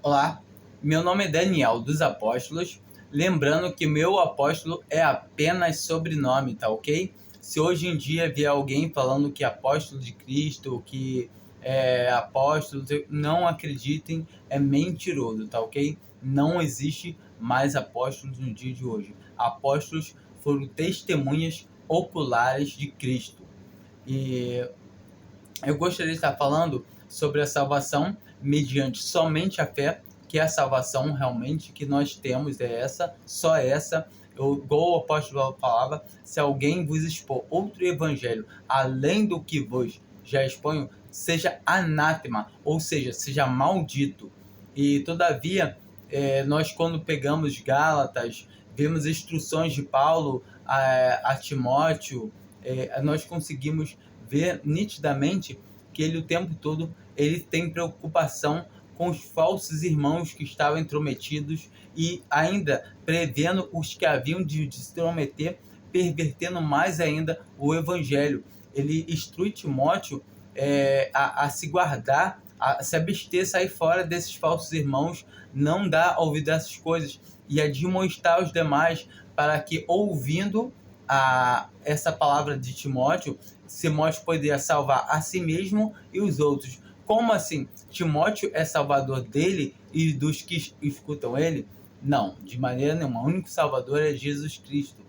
Olá, meu nome é Daniel dos Apóstolos. Lembrando que meu apóstolo é apenas sobrenome, tá ok? Se hoje em dia vier alguém falando que é apóstolo de Cristo, que é apóstolo, não acreditem, é mentiroso, tá ok? Não existe mais apóstolos no dia de hoje. Apóstolos foram testemunhas oculares de Cristo. E eu gostaria de estar falando sobre a salvação mediante somente a fé, que é a salvação realmente que nós temos, é essa, só essa. Igual o apóstolo Paulo falava, se alguém vos expor outro evangelho além do que vos já exponho, seja anátema, ou seja, seja maldito. E todavia, nós quando pegamos Gálatas, vemos instruções de Paulo a Timóteo, nós conseguimos ver nitidamente que ele o tempo todo ele tem preocupação com os falsos irmãos que estavam intrometidos e ainda prevendo os que haviam de se intrometer, pervertendo mais ainda o evangelho. Ele instrui Timóteo a se guardar, a se abster, sair fora desses falsos irmãos, não dar ouvido a essas coisas e a demonstrar aos demais para que, ouvindo essa palavra de Timóteo poderia salvar a si mesmo e os outros. Como assim? Timóteo é salvador dele e dos que escutam ele? Não, de maneira nenhuma. O único salvador é Jesus Cristo.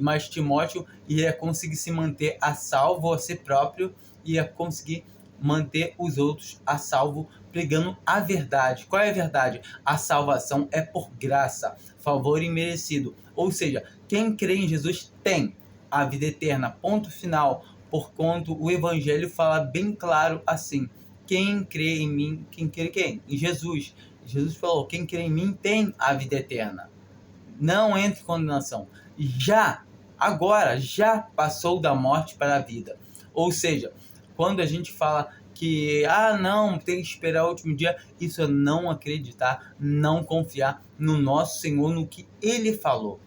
Mas Timóteo ia conseguir se manter a salvo a si próprio e ia conseguir manter os outros a salvo, pregando a verdade. Qual é a verdade? A salvação é por graça, favor imerecido. Ou seja, quem crê em Jesus tem a vida eterna, ponto final. Porquanto o Evangelho fala bem claro assim: quem crê em mim, quem crê quem? Em Jesus. Jesus falou: quem crê em mim tem a vida eterna, não entra em condenação. Agora, já passou da morte para a vida. Ou seja, quando a gente fala que, não, tem que esperar o último dia, isso é não acreditar, não confiar no nosso Senhor, no que Ele falou.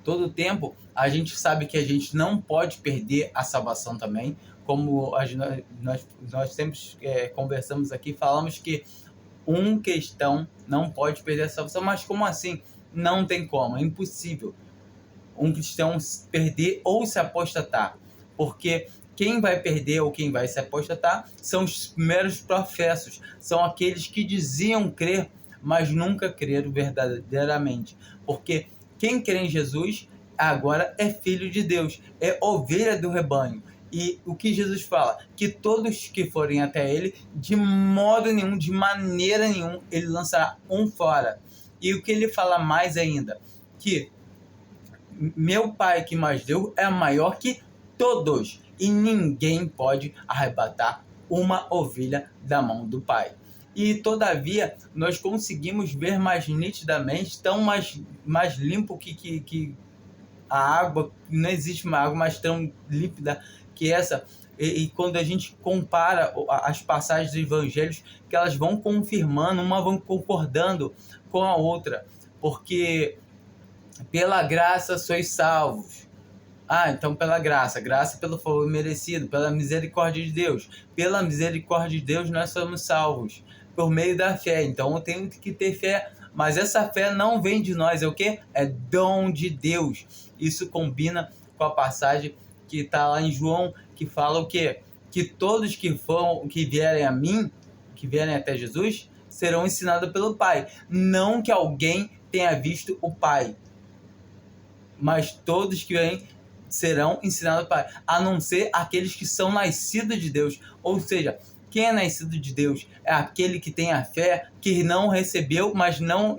Todo tempo, a gente sabe que a gente não pode perder a salvação também, como nós sempre conversamos aqui, falamos que um cristão não pode perder a salvação, mas como assim? Não tem como, é impossível um cristão perder ou se apostatar, porque quem vai perder ou quem vai se apostatar são os meros professos, são aqueles que diziam crer, mas nunca creram verdadeiramente, porque quem crê em Jesus agora é filho de Deus, é ovelha do rebanho. E o que Jesus fala? Que todos que forem até ele, de modo nenhum, de maneira nenhuma, ele lançará um fora. E o que ele fala mais ainda? Que meu Pai que mais deu é maior que todos. E ninguém pode arrebatar uma ovelha da mão do Pai. E todavia, nós conseguimos ver mais nitidamente, tão mais limpo que a água, não existe uma água mais tão límpida que essa. E quando a gente compara as passagens dos evangelhos, que elas vão confirmando, uma vão concordando com a outra, porque pela graça sois salvos. Então pela graça pelo favor merecido, pela misericórdia de Deus. Pela misericórdia de Deus nós somos salvos, por meio da fé. Então eu tenho que ter fé, mas essa fé não vem de nós, é o quê? É dom de Deus. Isso combina com a passagem que está lá em João, que fala o quê? Que todos que vierem a mim, que vierem até Jesus, serão ensinados pelo Pai. Não que alguém tenha visto o Pai, mas todos que vêm serão ensinados pelo Pai, a não ser aqueles que são nascidos de Deus. Ou seja, quem é nascido de Deus é aquele que tem a fé, que não recebeu, mas não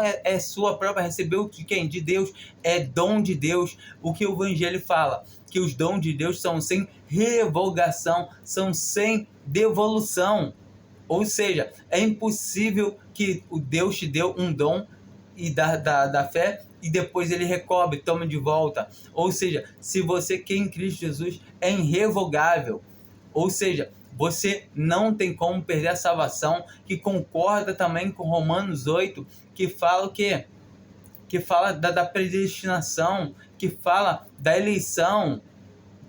é sua própria, recebeu de quem? De Deus, é dom de Deus. O que o Evangelho fala? Que os dons de Deus são sem revogação, são sem devolução. Ou seja, é impossível que o Deus te deu um dom e da fé e depois ele recobre, toma de volta. Ou seja, se você quer em Cristo Jesus, é irrevogável. Ou seja, você não tem como perder a salvação, que concorda também com Romanos 8, que fala o quê? Que fala da predestinação, que fala da eleição,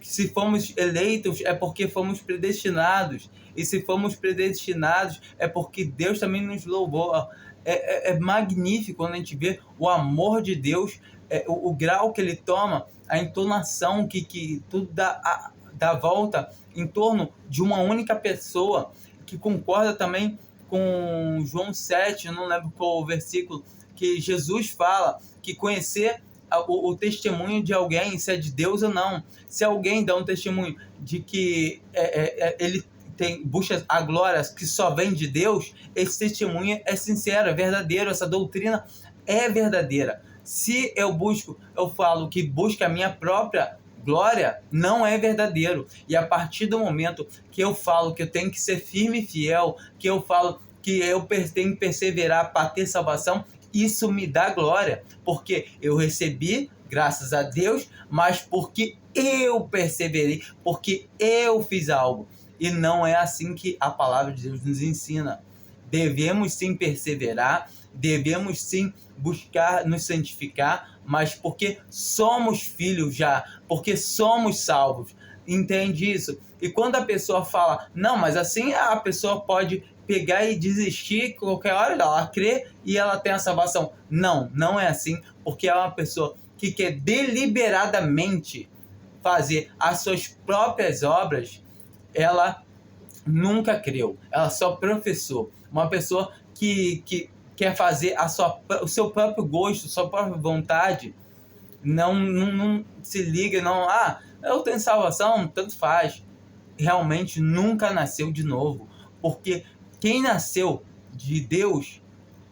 Se fomos eleitos, é porque fomos predestinados. E se fomos predestinados, é porque Deus também nos louvou. É magnífico quando a gente vê o amor de Deus, o grau que ele toma, a entonação que tudo dá volta em torno de uma única pessoa, que concorda também com João 7, eu não lembro qual o versículo, que Jesus fala que conhecer o testemunho de alguém, se é de Deus ou não. Se alguém dá um testemunho de que ele busca a glória que só vem de Deus, esse testemunho é sincero, é verdadeiro, essa doutrina é verdadeira. Se eu falo que busca a minha própria glória, não é verdadeiro. E a partir do momento que eu falo que eu tenho que ser firme e fiel, que eu falo que eu tenho que perseverar para ter salvação, isso me dá glória, porque eu recebi, graças a Deus, mas porque eu perseverei, porque eu fiz algo. E não é assim que a palavra de Deus nos ensina. Devemos sim perseverar, devemos sim buscar nos santificar, mas porque somos filhos já, porque somos salvos. Entende isso? E quando a pessoa fala, não, mas assim a pessoa pode pegar e desistir qualquer hora, ela crê e ela tem a salvação. Não, não é assim, porque é uma pessoa que quer deliberadamente fazer as suas próprias obras, ela nunca creu, ela só professou. Uma pessoa que quer fazer o seu próprio gosto, sua própria vontade, não se liga, não, eu tenho salvação, tanto faz. Realmente nunca nasceu de novo, porque quem nasceu de Deus,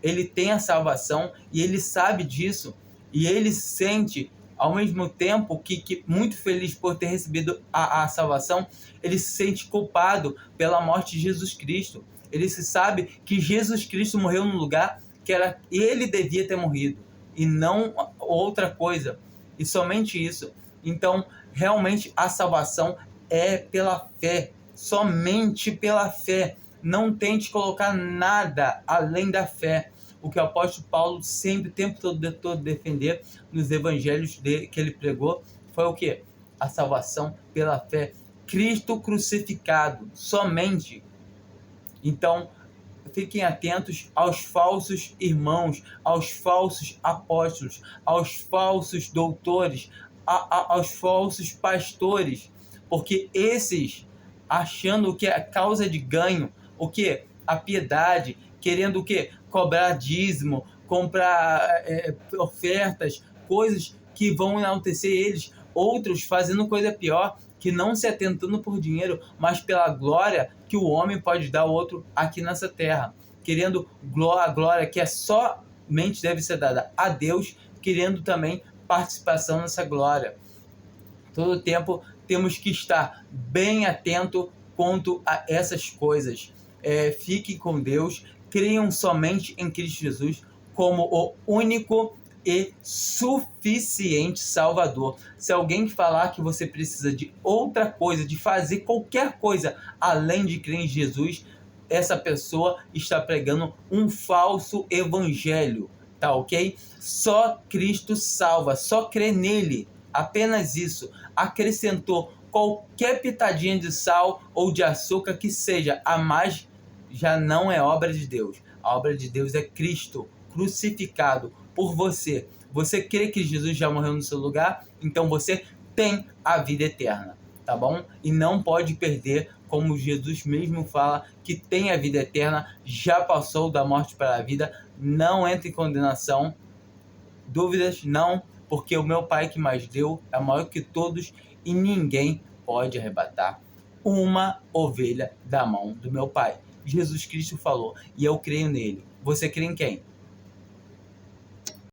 ele tem a salvação e ele sabe disso, e ele se sente, ao mesmo tempo que muito feliz por ter recebido a salvação, ele se sente culpado pela morte de Jesus Cristo. Ele se sabe que Jesus Cristo morreu no lugar que ele devia ter morrido, e não outra coisa, e somente isso. Então, realmente, a salvação é pela fé, somente pela fé. Não tente colocar nada além da fé. O que o apóstolo Paulo sempre, o tempo todo defender nos evangelhos que ele pregou, foi o quê? A salvação pela fé. Cristo crucificado, somente. Então, fiquem atentos aos falsos irmãos, aos falsos apóstolos, aos falsos doutores, aos falsos pastores, porque esses, achando que é causa de ganho, o que? A piedade, querendo o quê? Cobrar dízimo, comprar ofertas, coisas que vão enaltecer eles, outros fazendo coisa pior, que não se atentando por dinheiro, mas pela glória que o homem pode dar ao outro aqui nessa terra, querendo a glória que somente deve ser dada a Deus, querendo também participação nessa glória. Todo tempo temos que estar bem atento quanto a essas coisas. Fiquem com Deus, creiam somente em Cristo Jesus como o único e suficiente Salvador. Se alguém falar que você precisa de outra coisa, de fazer qualquer coisa além de crer em Jesus, essa pessoa está pregando um falso evangelho, tá ok? Só Cristo salva, só crê nele, apenas isso. Acrescentou qualquer pitadinha de sal ou de açúcar que seja a mais, já não é obra de Deus. A obra de Deus é Cristo crucificado por você. Você crê que Jesus já morreu no seu lugar? Então você tem a vida eterna, tá bom? E não pode perder, como Jesus mesmo fala, que tem a vida eterna, já passou da morte para a vida, não entra em condenação. Dúvidas? Não, porque o meu Pai que mais deu é maior que todos e ninguém pode arrebatar uma ovelha da mão do meu Pai. Jesus Cristo falou, e eu creio nele. Você crê em quem?